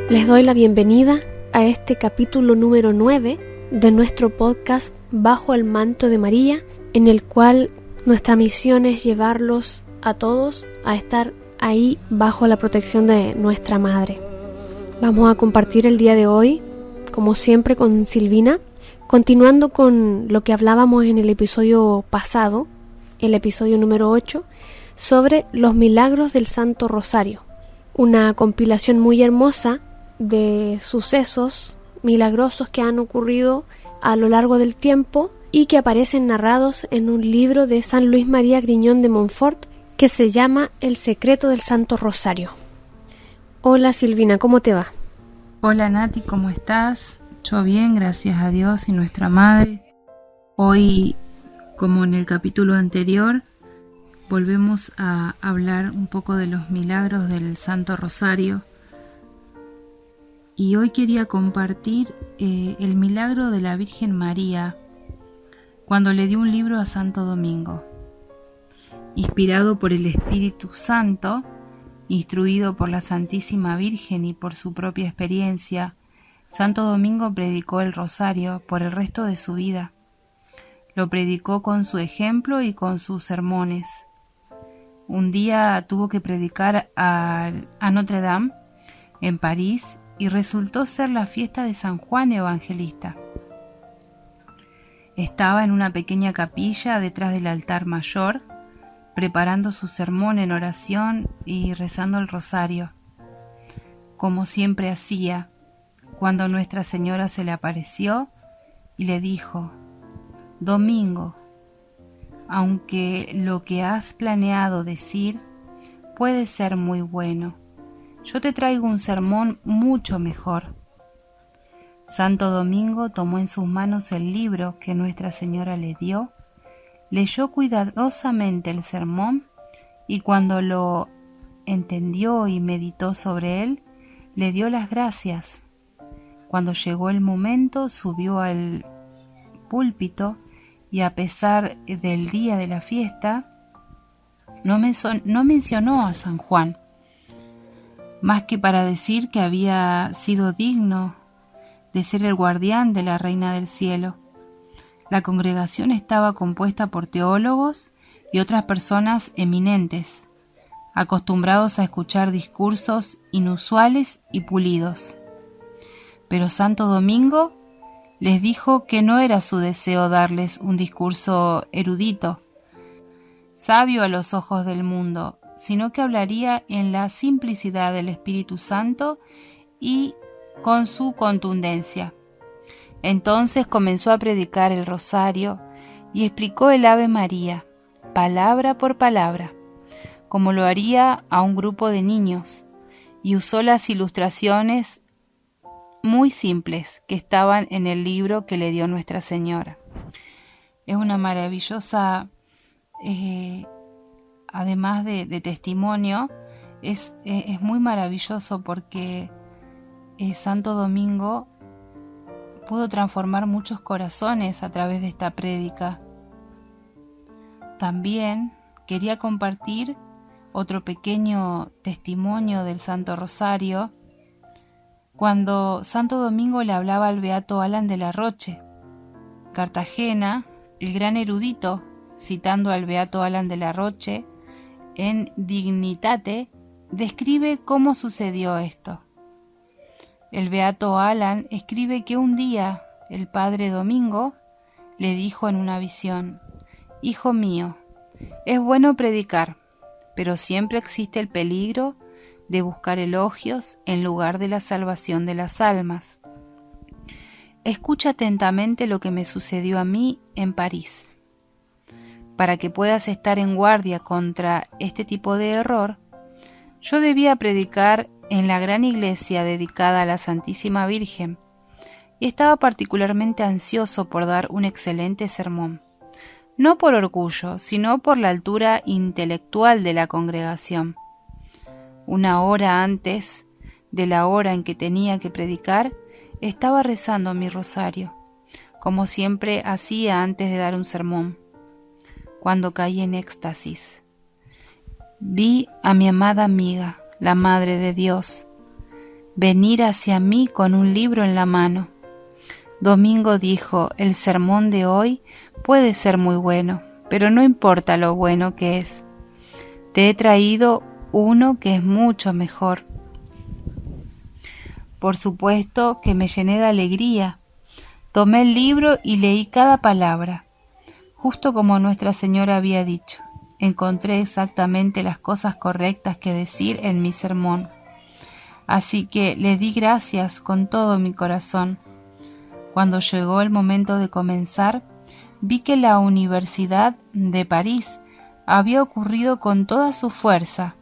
Les doy la bienvenida a este capítulo número 9 de nuestro podcast Bajo el Manto de María, en el cual nuestra misión es llevarlos a todos a estar ahí bajo la protección de nuestra Madre. Vamos a compartir el día de hoy, como siempre, con Silvina, continuando con lo que hablábamos en el episodio pasado, el episodio número 8, sobre los milagros del Santo Rosario, una compilación muy hermosa de sucesos milagrosos que han ocurrido a lo largo del tiempo y que aparecen narrados en un libro de San Luis María Griñón de Montfort que se llama El secreto del Santo Rosario. Hola Silvina, ¿cómo te va? Hola Nati, ¿cómo estás? Yo bien, gracias a Dios y nuestra Madre. Hoy, como en el capítulo anterior, volvemos a hablar un poco de los milagros del Santo Rosario. Y hoy quería compartir el milagro de la Virgen María cuando le dio un libro a Santo Domingo. Inspirado por el Espíritu Santo, instruido por la Santísima Virgen y por su propia experiencia, Santo Domingo predicó el Rosario por el resto de su vida. Lo predicó con su ejemplo y con sus sermones. Un día tuvo que predicar a Notre Dame, en París, y resultó ser la fiesta de San Juan Evangelista. Estaba en una pequeña capilla detrás del altar mayor, preparando su sermón en oración y rezando el rosario, como siempre hacía, cuando Nuestra Señora se le apareció y le dijo: Domingo, aunque lo que has planeado decir puede ser muy bueno, yo te traigo un sermón mucho mejor. Santo Domingo tomó en sus manos el libro que Nuestra Señora le dio, leyó cuidadosamente el sermón y cuando lo entendió y meditó sobre él, le dio las gracias. Cuando llegó el momento, subió al púlpito y a pesar del día de la fiesta, no mencionó a San Juan, más que para decir que había sido digno de ser el guardián de la Reina del Cielo. La congregación estaba compuesta por teólogos y otras personas eminentes, acostumbrados a escuchar discursos inusuales y pulidos. Pero Santo Domingo les dijo que no era su deseo darles un discurso erudito, sabio a los ojos del mundo, sino que hablaría en la simplicidad del Espíritu Santo y con su contundencia. Entonces comenzó a predicar el rosario y explicó el Ave María, palabra por palabra, como lo haría a un grupo de niños, y usó las ilustraciones muy simples que estaban en el libro que le dio Nuestra Señora. Es una maravillosa, además de testimonio, es muy maravilloso porque Santo Domingo pudo transformar muchos corazones a través de esta prédica. También quería compartir otro pequeño testimonio del Santo Rosario cuando Santo Domingo le hablaba al beato Alan de la Roche. Cartagena, el gran erudito, citando al beato Alan de la Roche, en Dignitate, describe cómo sucedió esto. El beato Alan escribe que un día el padre Domingo le dijo en una visión: Hijo mío, es bueno predicar, pero siempre existe el peligro de buscar elogios en lugar de la salvación de las almas. Escucha atentamente lo que me sucedió a mí en París. Para que puedas estar en guardia contra este tipo de error, yo debía predicar en la gran iglesia dedicada a la Santísima Virgen y estaba particularmente ansioso por dar un excelente sermón, no por orgullo, sino por la altura intelectual de la congregación. Una hora antes de la hora en que tenía que predicar, estaba rezando mi rosario, como siempre hacía antes de dar un sermón, cuando caí en éxtasis. Vi a mi amada amiga, la Madre de Dios, venir hacia mí con un libro en la mano. Domingo dijo: el sermón de hoy puede ser muy bueno, pero no importa lo bueno que es. Te he traído uno que es mucho mejor. Por supuesto que me llené de alegría. Tomé el libro y leí cada palabra, justo como Nuestra Señora había dicho. Encontré exactamente las cosas correctas que decir en mi sermón. Así que le di gracias con todo mi corazón. Cuando llegó el momento de comenzar, vi que la Universidad de París había concurrido con toda su fuerza,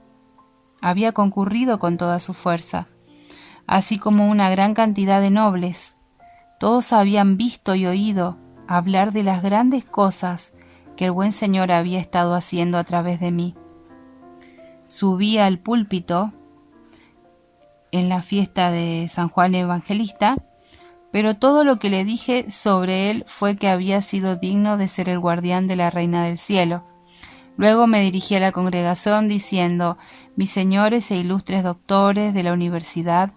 así como una gran cantidad de nobles. Todos habían visto y oído hablar de las grandes cosas que el buen Señor había estado haciendo a través de mí. Subí al púlpito en la fiesta de San Juan Evangelista, pero todo lo que le dije sobre él fue que había sido digno de ser el guardián de la Reina del Cielo. Luego me dirigí a la congregación diciendo: mis señores e ilustres doctores de la universidad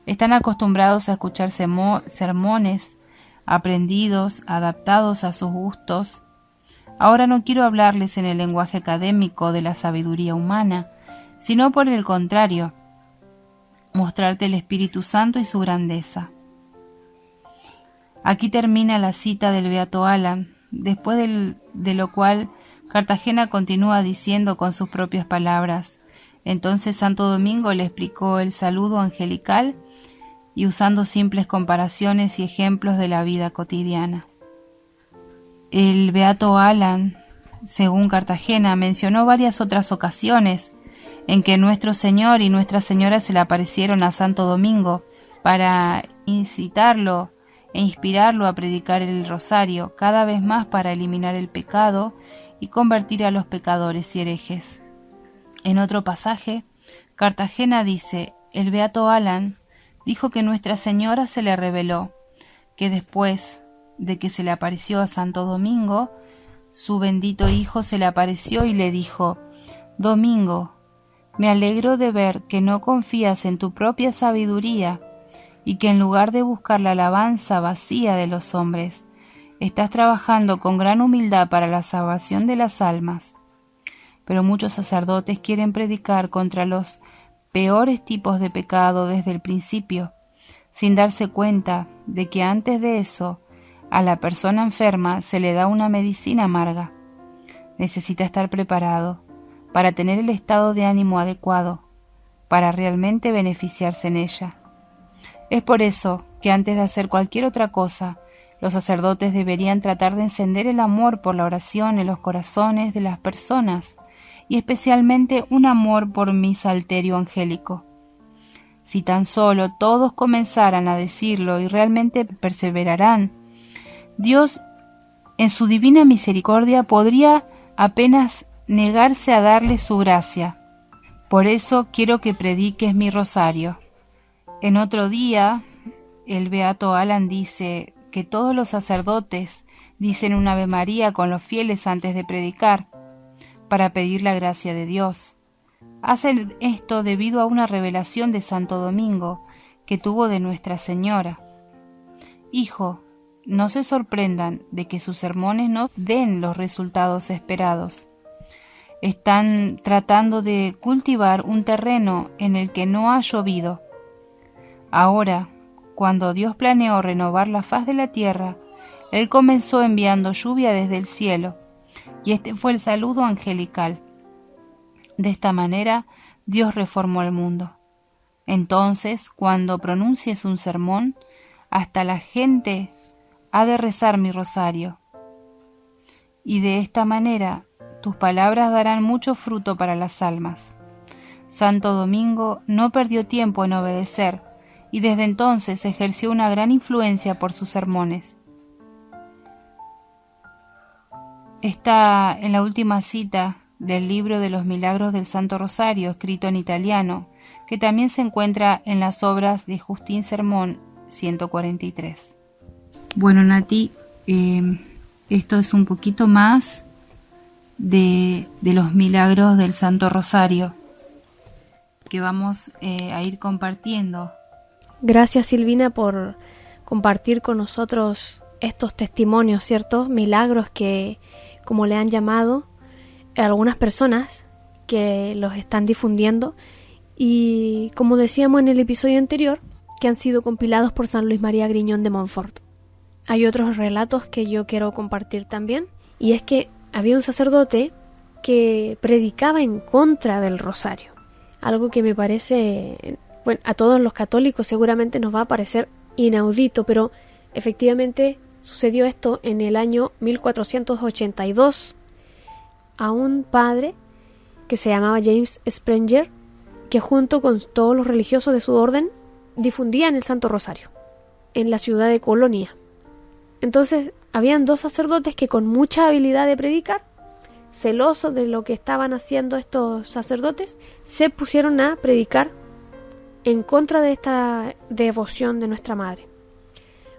están acostumbrados a escuchar sermones aprendidos, adaptados a sus gustos. Ahora no quiero hablarles en el lenguaje académico de la sabiduría humana, sino por el contrario, mostrarte el Espíritu Santo y su grandeza. Aquí termina la cita del Beato Alan, después de lo cual Cartagena continúa diciendo con sus propias palabras: entonces Santo Domingo le explicó el saludo angelical y usando simples comparaciones y ejemplos de la vida cotidiana. El Beato Alan, según Cartagena, mencionó varias otras ocasiones en que nuestro Señor y Nuestra Señora se le aparecieron a Santo Domingo para incitarlo e inspirarlo a predicar el rosario, cada vez más para eliminar el pecado y convertir a los pecadores y herejes. En otro pasaje, Cartagena dice: el Beato Alan dijo que Nuestra Señora se le reveló que después de que se le apareció a Santo Domingo, su bendito hijo se le apareció y le dijo: Domingo, me alegro de ver que no confías en tu propia sabiduría y que en lugar de buscar la alabanza vacía de los hombres, estás trabajando con gran humildad para la salvación de las almas. Pero muchos sacerdotes quieren predicar contra los peores tipos de pecado desde el principio, sin darse cuenta de que antes de eso, a la persona enferma se le da una medicina amarga. Necesita estar preparado para tener el estado de ánimo adecuado, para realmente beneficiarse en ella. Es por eso que antes de hacer cualquier otra cosa, los sacerdotes deberían tratar de encender el amor por la oración en los corazones de las personas, y especialmente un amor por mi salterio angélico. Si tan solo todos comenzaran a decirlo y realmente perseveraran, Dios, en su divina misericordia, podría apenas negarse a darles su gracia. Por eso quiero que prediques mi rosario. En otro día, el Beato Alan dice que todos los sacerdotes dicen un Ave María con los fieles antes de predicar, para pedir la gracia de Dios. Hacen esto debido a una revelación de Santo Domingo que tuvo de Nuestra Señora. Hijo, no se sorprendan de que sus sermones no den los resultados esperados. Están tratando de cultivar un terreno en el que no ha llovido. Ahora, cuando Dios planeó renovar la faz de la tierra, Él comenzó enviando lluvia desde el cielo, y este fue el saludo angelical. De esta manera, Dios reformó el mundo. Entonces, cuando pronuncies un sermón, hasta la gente ha de rezar mi rosario. Y de esta manera, tus palabras darán mucho fruto para las almas. Santo Domingo no perdió tiempo en obedecer, y desde entonces ejerció una gran influencia por sus sermones. Está en la última cita del libro de los Milagros del Santo Rosario, escrito en italiano, que también se encuentra en las obras de Justín Sermón 143. Bueno, Nati, esto es un poquito más de los milagros del Santo Rosario que vamos a ir compartiendo Gracias, Silvina, por compartir con nosotros estos testimonios, ¿cierto? Milagros que, como le han llamado algunas personas que los están difundiendo, y como decíamos en el episodio anterior, que han sido compilados por San Luis María Griñón de Montfort. Hay otros relatos que yo quiero compartir también, y es que había un sacerdote que predicaba en contra del rosario, algo que me parece, bueno, a todos los católicos seguramente nos va a parecer inaudito, pero efectivamente sucedió esto en el año 1482 a un padre que se llamaba James Sprenger, que junto con todos los religiosos de su orden difundían el Santo Rosario en la ciudad de Colonia. Entonces habían dos sacerdotes que, con mucha habilidad de predicar, celosos de lo que estaban haciendo estos sacerdotes, se pusieron a predicar en contra de esta devoción de nuestra Madre.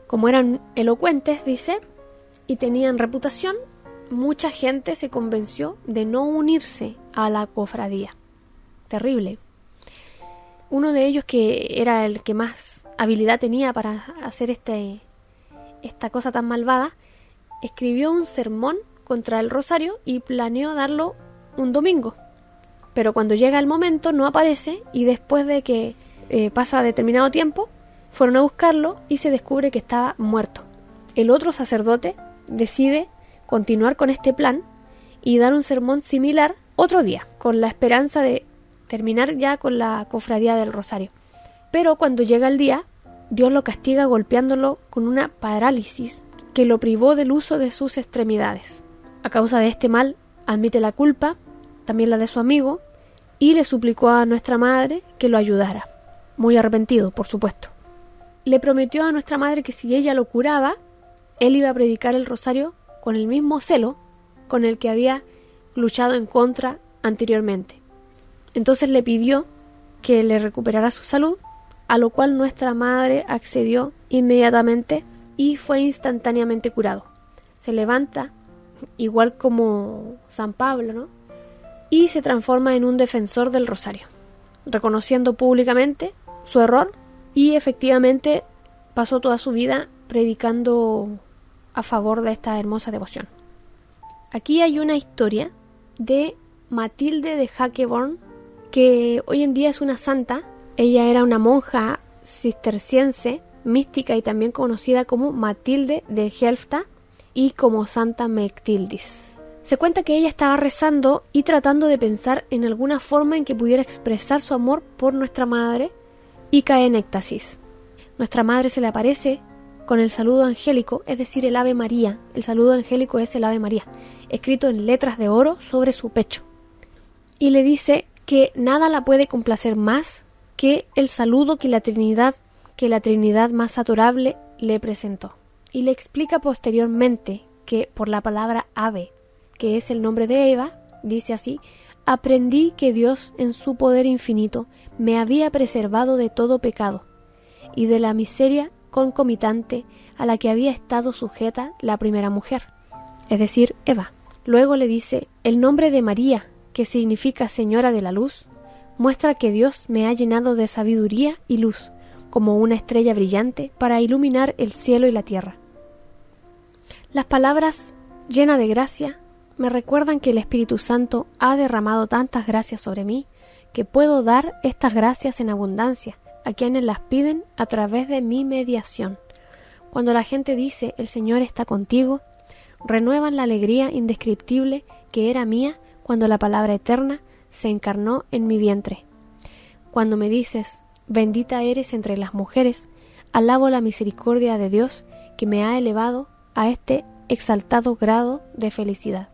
Como eran elocuentes, dice, y tenían reputación, mucha gente se convenció de no unirse a la cofradía. Terrible. Uno de ellos, que era el que más habilidad tenía para hacer esta cosa tan malvada, escribió un sermón contra el rosario y planeó darlo un domingo. Pero cuando llega el momento no aparece, y después de que pasa determinado tiempo, fueron a buscarlo y se descubre que estaba muerto. El otro sacerdote decide continuar con este plan y dar un sermón similar otro día, con la esperanza de terminar ya con la cofradía del rosario. Pero cuando llega el día, Dios lo castiga golpeándolo con una parálisis que lo privó del uso de sus extremidades. A causa de este mal, admite la culpa, también la de su amigo, y le suplicó a nuestra Madre que lo ayudara. Muy arrepentido, por supuesto. Le prometió a nuestra Madre que si ella lo curaba, él iba a predicar el rosario con el mismo celo con el que había luchado en contra anteriormente. Entonces le pidió que le recuperara su salud, a lo cual nuestra Madre accedió inmediatamente y fue instantáneamente curado. Se levanta, igual como San Pablo, ¿no? Y se transforma en un defensor del rosario, reconociendo públicamente su error, y efectivamente pasó toda su vida predicando a favor de esta hermosa devoción. Aquí hay una historia de Matilde de Hackeborn, que hoy en día es una santa. Ella era una monja cisterciense, mística, y también conocida como Matilde de Helfta y como Santa Mectildis. Se cuenta que ella estaba rezando y tratando de pensar en alguna forma en que pudiera expresar su amor por nuestra Madre, y cae en éxtasis. Nuestra Madre se le aparece con el saludo angélico, es decir, el Ave María. El saludo angélico es el Ave María, escrito en letras de oro sobre su pecho. Y le dice que nada la puede complacer más que el saludo que la Trinidad más adorable le presentó. Y le explica posteriormente que por la palabra ave, que es el nombre de Eva, dice así: aprendí que Dios en su poder infinito me había preservado de todo pecado y de la miseria concomitante a la que había estado sujeta la primera mujer, es decir, Eva. Luego le dice: el nombre de María, que significa Señora de la Luz, muestra que Dios me ha llenado de sabiduría y luz, como una estrella brillante para iluminar el cielo y la tierra. Las palabras llenas de gracia me recuerdan que el Espíritu Santo ha derramado tantas gracias sobre mí que puedo dar estas gracias en abundancia a quienes las piden a través de mi mediación. Cuando la gente dice el Señor está contigo, renuevan la alegría indescriptible que era mía cuando la palabra eterna se encarnó en mi vientre. Cuando me dices bendita eres entre las mujeres, alabo la misericordia de Dios que me ha elevado a este exaltado grado de felicidad.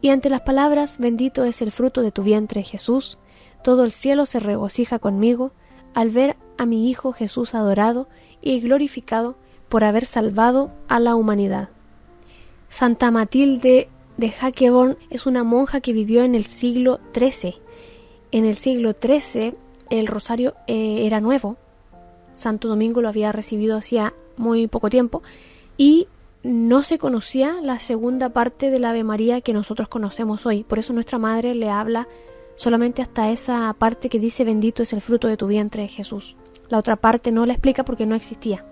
Y ante las palabras bendito es el fruto de tu vientre, Jesús, todo el cielo se regocija conmigo al ver a mi Hijo Jesús adorado y glorificado por haber salvado a la humanidad. Santa Matilde de Hackeborn es una monja que vivió en el siglo XIII. En el siglo XIII el rosario era nuevo. Santo Domingo lo había recibido hacía muy poco tiempo y no se conocía la segunda parte del Ave María que nosotros conocemos hoy. Por eso nuestra Madre le habla solamente hasta esa parte que dice bendito es el fruto de tu vientre, Jesús. La otra parte no la explica porque no existía.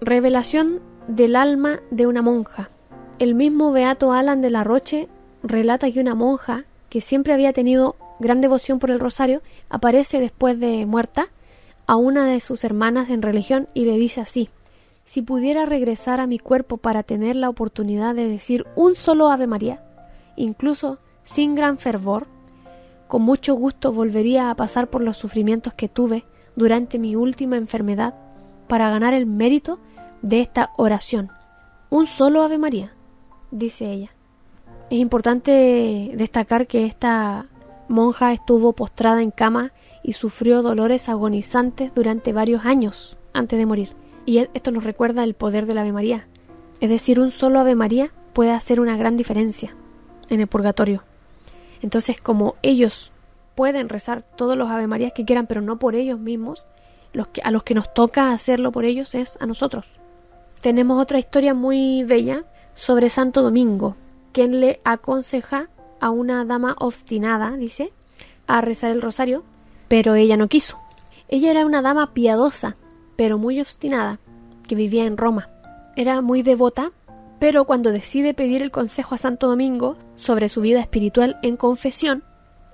Revelación del alma de una monja. El mismo beato Alan de la Roche relata que una monja que siempre había tenido gran devoción por el rosario aparece después de muerta a una de sus hermanas en religión y le dice así: si pudiera regresar a mi cuerpo para tener la oportunidad de decir un solo Ave María, incluso sin gran fervor, con mucho gusto volvería a pasar por los sufrimientos que tuve durante mi última enfermedad para ganar el mérito de esta oración. Un solo Ave María, dice ella. Es importante destacar que esta monja estuvo postrada en cama y sufrió dolores agonizantes durante varios años antes de morir. Y esto nos recuerda el poder del Ave María. Es decir, un solo Ave María puede hacer una gran diferencia en el purgatorio. Entonces, como ellos pueden rezar todos los Ave Marías que quieran, pero no por ellos mismos, a los que nos toca hacerlo por ellos es a nosotros. Tenemos otra historia muy bella sobre Santo Domingo, quien le aconseja a una dama obstinada, dice, a rezar el rosario, pero ella no quiso. Ella era una dama piadosa, pero muy obstinada, que vivía en Roma. Era muy devota, pero cuando decide pedir el consejo a Santo Domingo sobre su vida espiritual en confesión,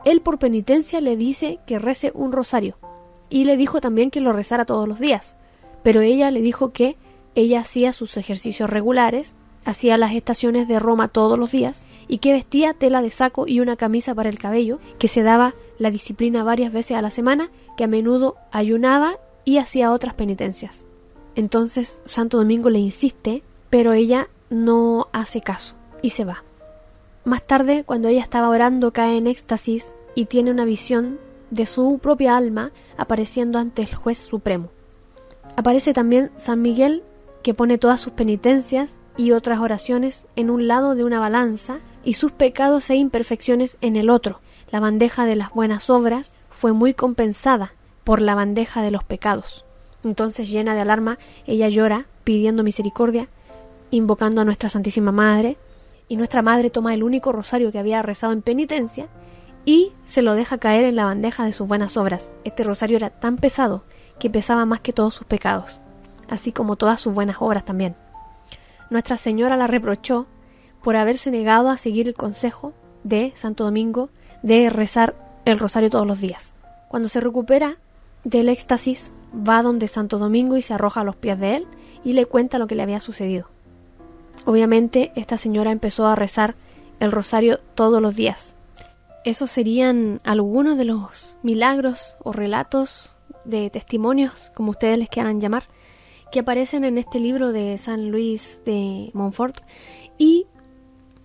él por penitencia le dice que rece un rosario, y le dijo también que lo rezara todos los días, pero ella le dijo que ella hacía sus ejercicios regulares, hacía las estaciones de Roma todos los días, y que vestía tela de saco y una camisa para el cabello, que se daba la disciplina varias veces a la semana, que a menudo ayunaba y hacía otras penitencias. Entonces Santo Domingo le insiste, pero ella no hace caso y se va. Más tarde, cuando ella estaba orando, cae en éxtasis y tiene una visión de su propia alma apareciendo ante el juez supremo. Aparece también San Miguel, que pone todas sus penitencias y otras oraciones en un lado de una balanza y sus pecados e imperfecciones en el otro. La bandeja de las buenas obras fue muy compensada por la bandeja de los pecados. Entonces, llena de alarma, ella llora pidiendo misericordia, invocando a nuestra Santísima Madre, y nuestra Madre toma el único rosario que había rezado en penitencia y se lo deja caer en la bandeja de sus buenas obras. Este rosario era tan pesado que pesaba más que todos sus pecados, así como todas sus buenas obras también. Nuestra Señora la reprochó por haberse negado a seguir el consejo de Santo Domingo de rezar el rosario todos los días. Cuando se recupera del éxtasis, va donde Santo Domingo y se arroja a los pies de él y le cuenta lo que le había sucedido. Obviamente, esta señora empezó a rezar el rosario todos los días. Esos serían algunos de los milagros o relatos de testimonios, como ustedes les quieran llamar, que aparecen en este libro de San Luis de Montfort. Y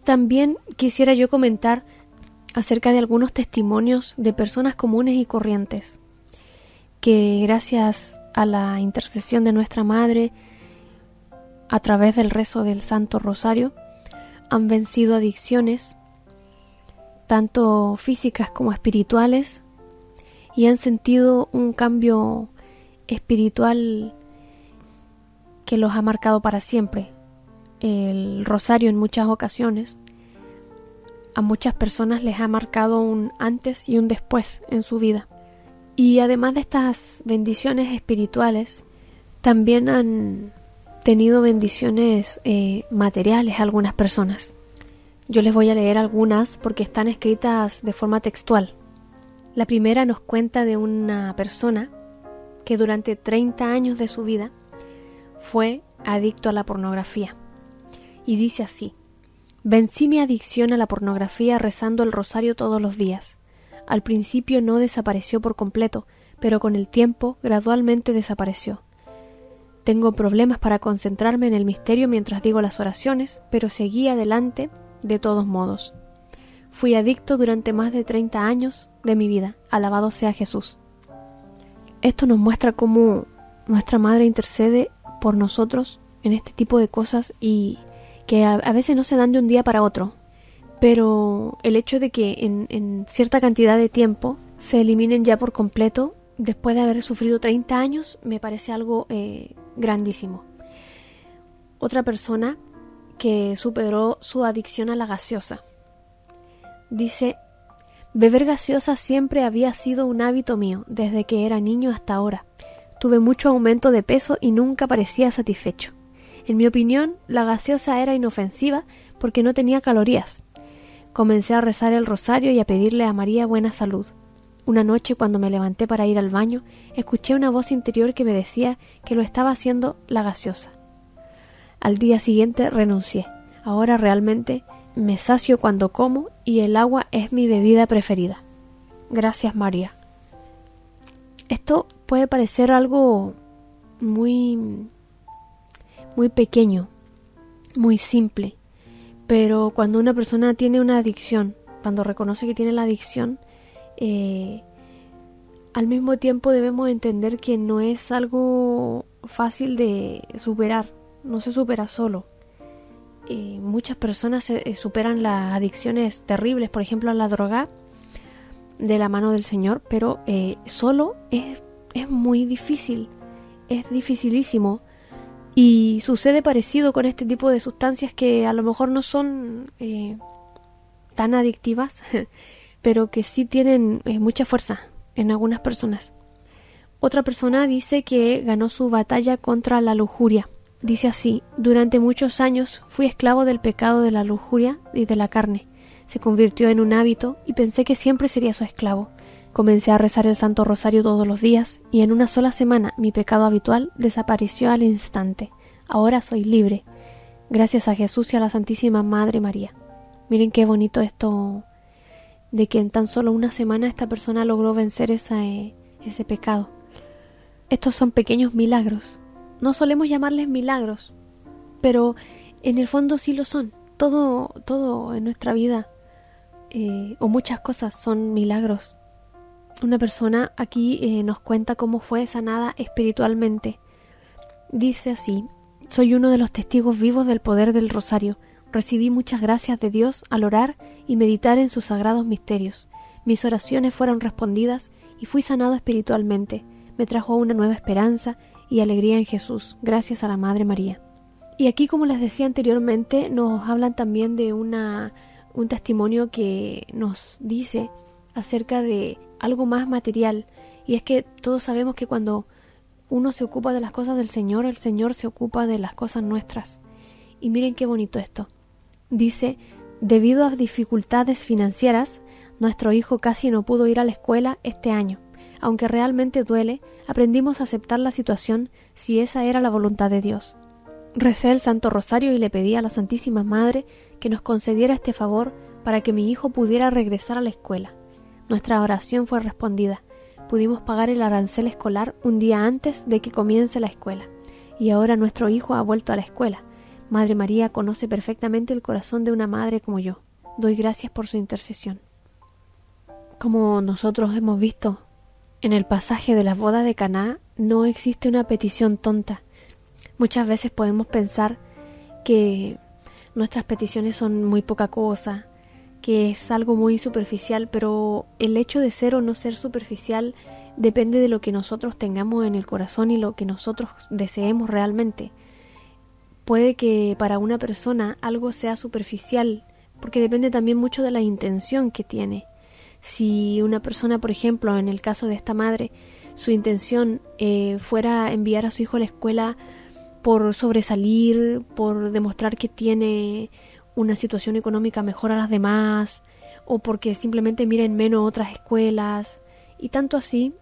también quisiera yo comentar acerca de algunos testimonios de personas comunes y corrientes que, gracias a la intercesión de nuestra Madre, a través del rezo del Santo Rosario, han vencido adicciones, tanto físicas como espirituales, y han sentido un cambio espiritual que los ha marcado para siempre. El rosario en muchas ocasiones a muchas personas les ha marcado un antes y un después en su vida. Y además de estas bendiciones espirituales, también han tenido bendiciones materiales algunas personas. Yo les voy a leer algunas porque están escritas de forma textual. La primera nos cuenta de una persona que durante 30 años de su vida fue adicto a la pornografía. Y dice así: vencí mi adicción a la pornografía rezando el rosario todos los días. Al principio no desapareció por completo, pero con el tiempo gradualmente desapareció. Tengo problemas para concentrarme en el misterio mientras digo las oraciones, pero seguí adelante de todos modos. Fui adicto durante más de 30 años de mi vida. Alabado sea Jesús. Esto nos muestra cómo nuestra Madre intercede por nosotros en este tipo de cosas y que a veces no se dan de un día para otro. Pero el hecho de que en cierta cantidad de tiempo se eliminen ya por completo después de haber sufrido 30 años me parece algo grandísimo. Otra persona que superó su adicción a la gaseosa dice: beber gaseosa siempre había sido un hábito mío desde que era niño hasta ahora. Tuve mucho aumento de peso y nunca parecía satisfecho. En mi opinión, la gaseosa era inofensiva porque no tenía calorías. Comencé a rezar el rosario y a pedirle a María buena salud. Una noche, cuando me levanté para ir al baño, escuché una voz interior que me decía que lo estaba haciendo la gaseosa. Al día siguiente renuncié. Ahora realmente me sacio cuando como y el agua es mi bebida preferida. Gracias, María. Esto puede parecer algo muy pequeño, muy simple, pero cuando una persona tiene una adicción, cuando reconoce que tiene la adicción, al mismo tiempo debemos entender que no es algo fácil de superar, no se supera solo. Muchas personas superan las adicciones terribles, por ejemplo a la droga, de la mano del Señor, pero solo es muy difícil, es dificilísimo. Y sucede parecido con este tipo de sustancias que a lo mejor no son tan adictivas, pero que sí tienen mucha fuerza en algunas personas. Otra persona dice que ganó su batalla contra la lujuria. Dice así: durante muchos años fui esclavo del pecado de la lujuria y de la carne. Se convirtió en un hábito y pensé que siempre sería su esclavo. Comencé a rezar el Santo Rosario todos los días y en una sola semana mi pecado habitual desapareció al instante. Ahora soy libre, gracias a Jesús y a la Santísima Madre María. Miren qué bonito esto de que en tan solo una semana esta persona logró vencer ese pecado. Estos son pequeños milagros. No solemos llamarles milagros, pero en el fondo sí lo son. Todo en nuestra vida, o muchas cosas, son milagros. Una persona aquí nos cuenta cómo fue sanada espiritualmente. Dice así: soy uno de los testigos vivos del poder del rosario. Recibí muchas gracias de Dios al orar y meditar en sus sagrados misterios. Mis oraciones fueron respondidas y fui sanado espiritualmente. Me trajo una nueva esperanza y alegría en Jesús, gracias a la Madre María. Y aquí, como les decía anteriormente, nos hablan también de un testimonio que nos dice acerca de algo más material, y es que todos sabemos que cuando uno se ocupa de las cosas del Señor, el Señor se ocupa de las cosas nuestras. Y miren qué bonito esto. Dice: debido a dificultades financieras, nuestro hijo casi no pudo ir a la escuela este año. Aunque realmente duele, aprendimos a aceptar la situación si esa era la voluntad de Dios. Recé el Santo Rosario y le pedí a la Santísima Madre que nos concediera este favor para que mi hijo pudiera regresar a la escuela. Nuestra oración fue respondida. Pudimos pagar el arancel escolar un día antes de que comience la escuela. Y ahora nuestro hijo ha vuelto a la escuela. Madre María conoce perfectamente el corazón de una madre como yo. Doy gracias por su intercesión. Como nosotros hemos visto en el pasaje de las bodas de Caná, no existe una petición tonta. Muchas veces podemos pensar que nuestras peticiones son muy poca cosa, que es algo muy superficial, pero el hecho de ser o no ser superficial depende de lo que nosotros tengamos en el corazón y lo que nosotros deseemos realmente. Puede que para una persona algo sea superficial, porque depende también mucho de la intención que tiene. Si una persona, por ejemplo, en el caso de esta madre, su intención fuera enviar a su hijo a la escuela por sobresalir, por demostrar que tiene una situación económica mejor a las demás, o porque simplemente miren menos otras escuelas, y tanto así,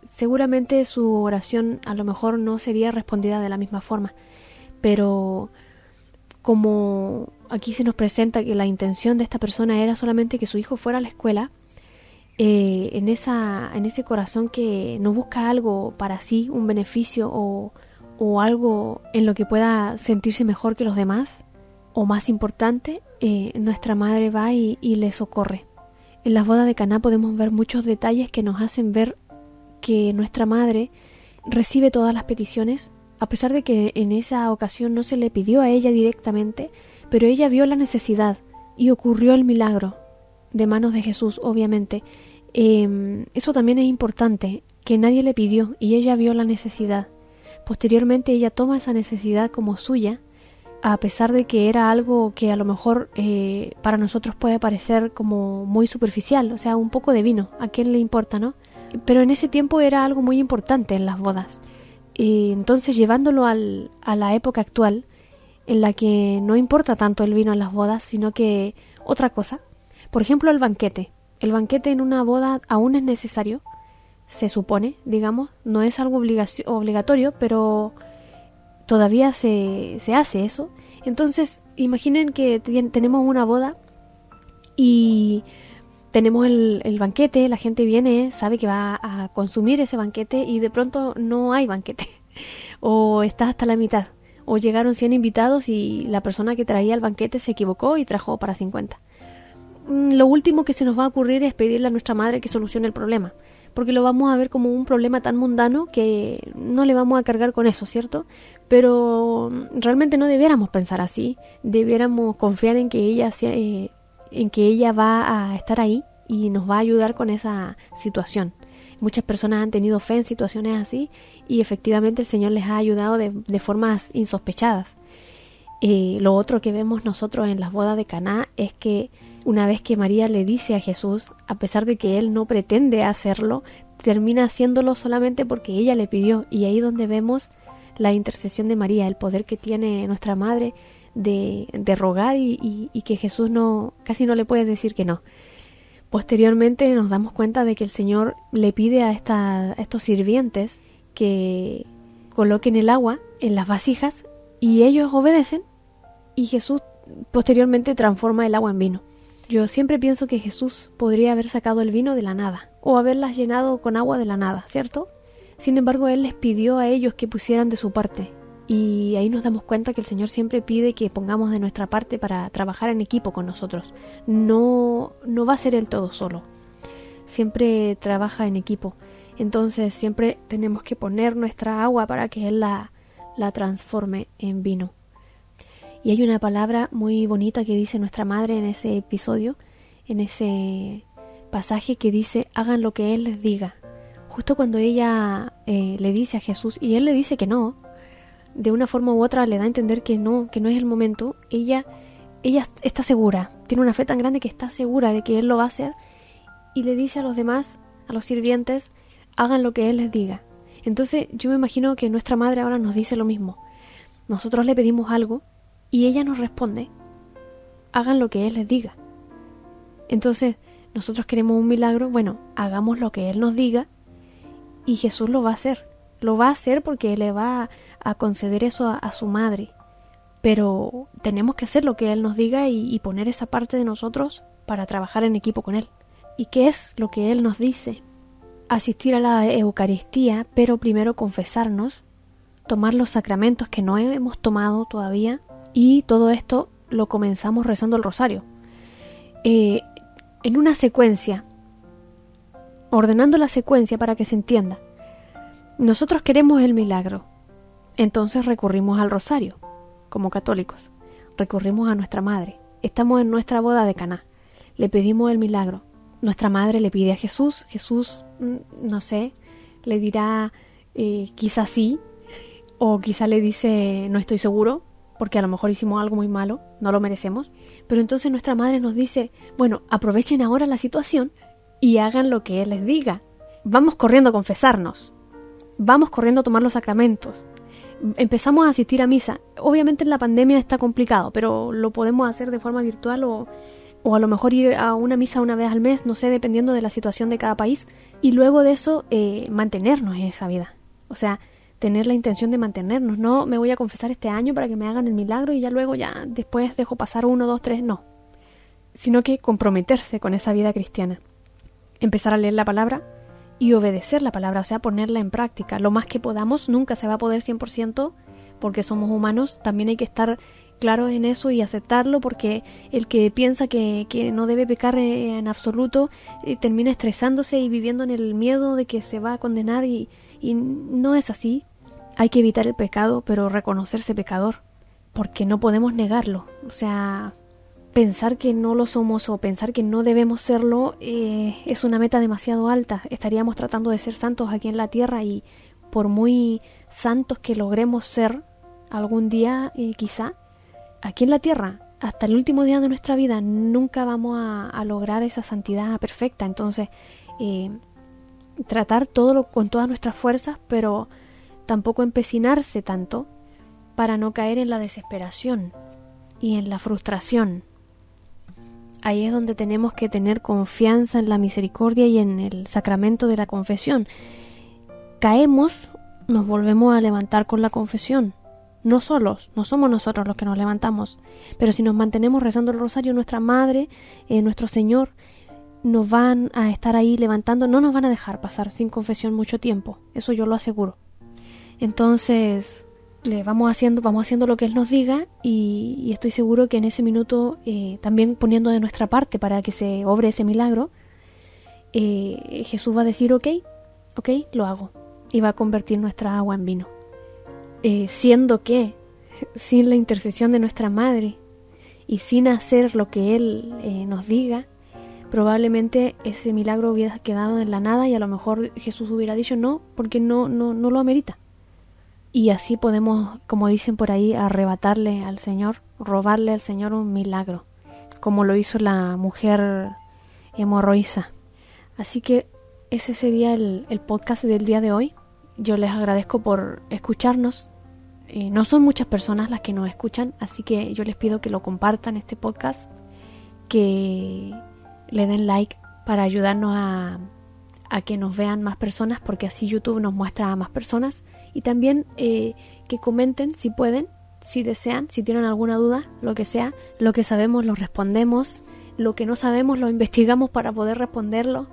seguramente su oración a lo mejor no sería respondida de la misma forma. Pero como aquí se nos presenta que la intención de esta persona era solamente que su hijo fuera a la escuela, en ese corazón que no busca algo para sí, un beneficio o algo en lo que pueda sentirse mejor que los demás, o más importante, nuestra madre va y le socorre. En las bodas de Caná podemos ver muchos detalles que nos hacen ver que nuestra madre recibe todas las peticiones, a pesar de que en esa ocasión no se le pidió a ella directamente, pero ella vio la necesidad y ocurrió el milagro de manos de Jesús, obviamente. Eso también es importante, que nadie le pidió y ella vio la necesidad. Posteriormente ella toma esa necesidad como suya, a pesar de que era algo que a lo mejor para nosotros puede parecer como muy superficial, o sea, un poco de vino, ¿a quién le importa, no? pero en ese tiempo era algo muy importante en las bodas. Y entonces llevándolo a la época actual, en la que no importa tanto el vino en las bodas, sino que otra cosa. Por ejemplo, el banquete. El banquete en una boda aún es necesario, se supone, digamos, no es algo obligatorio, pero todavía se hace eso. Entonces, imaginen que tenemos una boda y tenemos el banquete, la gente viene, sabe que va a consumir ese banquete y de pronto no hay banquete. O está hasta la mitad. O llegaron 100 invitados y la persona que traía el banquete se equivocó y trajo para 50. Lo último que se nos va a ocurrir es pedirle a nuestra madre que solucione el problema, porque lo vamos a ver como un problema tan mundano que no le vamos a cargar con eso, ¿cierto? Pero realmente no debiéramos pensar así, debiéramos confiar en que ella va a estar ahí y nos va a ayudar con esa situación. Muchas personas han tenido fe en situaciones así y efectivamente el Señor les ha ayudado de formas insospechadas. Lo otro que vemos nosotros en las bodas de Caná es que una vez que María le dice a Jesús, a pesar de que él no pretende hacerlo, termina haciéndolo solamente porque ella le pidió. Y ahí donde vemos la intercesión de María, el poder que tiene nuestra madre de rogar y que Jesús casi no le puede decir que no. Posteriormente nos damos cuenta de que el Señor le pide a estos sirvientes que coloquen el agua en las vasijas y ellos obedecen y Jesús posteriormente transforma el agua en vino. Yo siempre pienso que Jesús podría haber sacado el vino de la nada o haberlas llenado con agua de la nada, ¿cierto? Sin embargo, Él les pidió a ellos que pusieran de su parte y ahí nos damos cuenta que el Señor siempre pide que pongamos de nuestra parte para trabajar en equipo con nosotros. No va a ser Él todo solo, siempre trabaja en equipo. Entonces siempre tenemos que poner nuestra agua para que Él la transforme en vino. Y hay una palabra muy bonita que dice nuestra madre en ese episodio, en ese pasaje que dice, hagan lo que Él les diga. Justo cuando ella le dice a Jesús, y Él le dice que no, de una forma u otra le da a entender que no es el momento, ella está segura, tiene una fe tan grande que está segura de que Él lo va a hacer, y le dice a los demás, a los sirvientes, hagan lo que Él les diga. Entonces yo me imagino que nuestra madre ahora nos dice lo mismo. Nosotros le pedimos algo, y ella nos responde, hagan lo que Él les diga. Entonces, nosotros queremos un milagro, bueno, hagamos lo que Él nos diga y Jesús lo va a hacer. Lo va a hacer porque le va a conceder eso a su madre. Pero tenemos que hacer lo que Él nos diga y poner esa parte de nosotros para trabajar en equipo con Él. ¿Y qué es lo que Él nos dice? Asistir a la Eucaristía, pero primero confesarnos, tomar los sacramentos que no hemos tomado todavía. Y todo esto lo comenzamos rezando el rosario. En una secuencia, ordenando la secuencia para que se entienda. Nosotros queremos el milagro, entonces recurrimos al rosario, como católicos. Recurrimos a nuestra madre. Estamos en nuestra boda de Caná. Le pedimos el milagro. Nuestra madre le pide a Jesús. Jesús, no sé, le dirá quizás sí, o quizá le dice no estoy seguro, porque a lo mejor hicimos algo muy malo, no lo merecemos. Pero entonces nuestra madre nos dice, bueno, aprovechen ahora la situación y hagan lo que Él les diga. Vamos corriendo a confesarnos, vamos corriendo a tomar los sacramentos, empezamos a asistir a misa. Obviamente en la pandemia está complicado, pero lo podemos hacer de forma virtual o a lo mejor ir a una misa una vez al mes, no sé, dependiendo de la situación de cada país. Y luego de eso, mantenernos en esa vida. O sea, tener la intención de mantenernos, no me voy a confesar este año para que me hagan el milagro y ya luego ya después dejo pasar 1, 2, 3, no. Sino que comprometerse con esa vida cristiana. Empezar a leer la palabra y obedecer la palabra, o sea, ponerla en práctica. Lo más que podamos, nunca se va a poder 100% porque somos humanos, también hay que estar claros en eso y aceptarlo, porque el que piensa que no debe pecar en absoluto termina estresándose y viviendo en el miedo de que se va a condenar y no es así. Hay que evitar el pecado, pero reconocerse pecador, porque no podemos negarlo. O sea, pensar que no lo somos o pensar que no debemos serlo es una meta demasiado alta. Estaríamos tratando de ser santos aquí en la tierra y por muy santos que logremos ser algún día, quizá, aquí en la tierra, hasta el último día de nuestra vida, nunca vamos a lograr esa santidad perfecta. Entonces, tratar todo con todas nuestras fuerzas, pero tampoco empecinarse tanto para no caer en la desesperación y en la frustración. Ahí es donde tenemos que tener confianza en la misericordia y en el sacramento de la confesión. Caemos, nos volvemos a levantar con la confesión. No solos, no somos nosotros los que nos levantamos, pero si nos mantenemos rezando el rosario, nuestra Madre, nuestro Señor, nos van a estar ahí levantando, no nos van a dejar pasar sin confesión mucho tiempo, eso yo lo aseguro. Entonces, vamos haciendo lo que Él nos diga y estoy seguro que en ese minuto, también poniendo de nuestra parte para que se obre ese milagro, Jesús va a decir, ok, lo hago, y va a convertir nuestra agua en vino. Siendo que, sin la intercesión de nuestra Madre y sin hacer lo que Él nos diga, probablemente ese milagro hubiera quedado en la nada y a lo mejor Jesús hubiera dicho no, porque no lo amerita. Y así podemos, como dicen por ahí, arrebatarle al Señor, robarle al Señor un milagro, como lo hizo la mujer hemorroísa. Así que ese sería el podcast del día de hoy. Yo les agradezco por escucharnos. No son muchas personas las que nos escuchan, así que yo les pido que lo compartan este podcast, que le den like para ayudarnos a que nos vean más personas, porque así YouTube nos muestra a más personas. Y también que comenten si pueden, si desean, si tienen alguna duda, lo que sea. Lo que sabemos lo respondemos, lo que no sabemos lo investigamos para poder responderlo.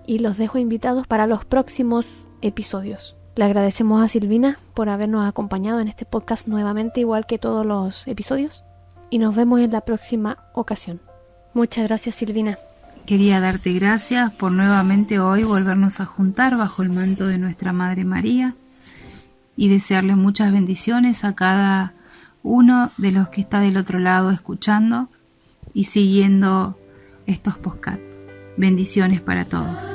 Y los dejo invitados para los próximos episodios. Le agradecemos a Silvina por habernos acompañado en este podcast nuevamente, igual que todos los episodios. Y nos vemos en la próxima ocasión. Muchas gracias, Silvina. Quería darte gracias por nuevamente hoy volvernos a juntar bajo el manto de nuestra Madre María y desearle muchas bendiciones a cada uno de los que está del otro lado escuchando y siguiendo estos podcasts. Bendiciones para todos.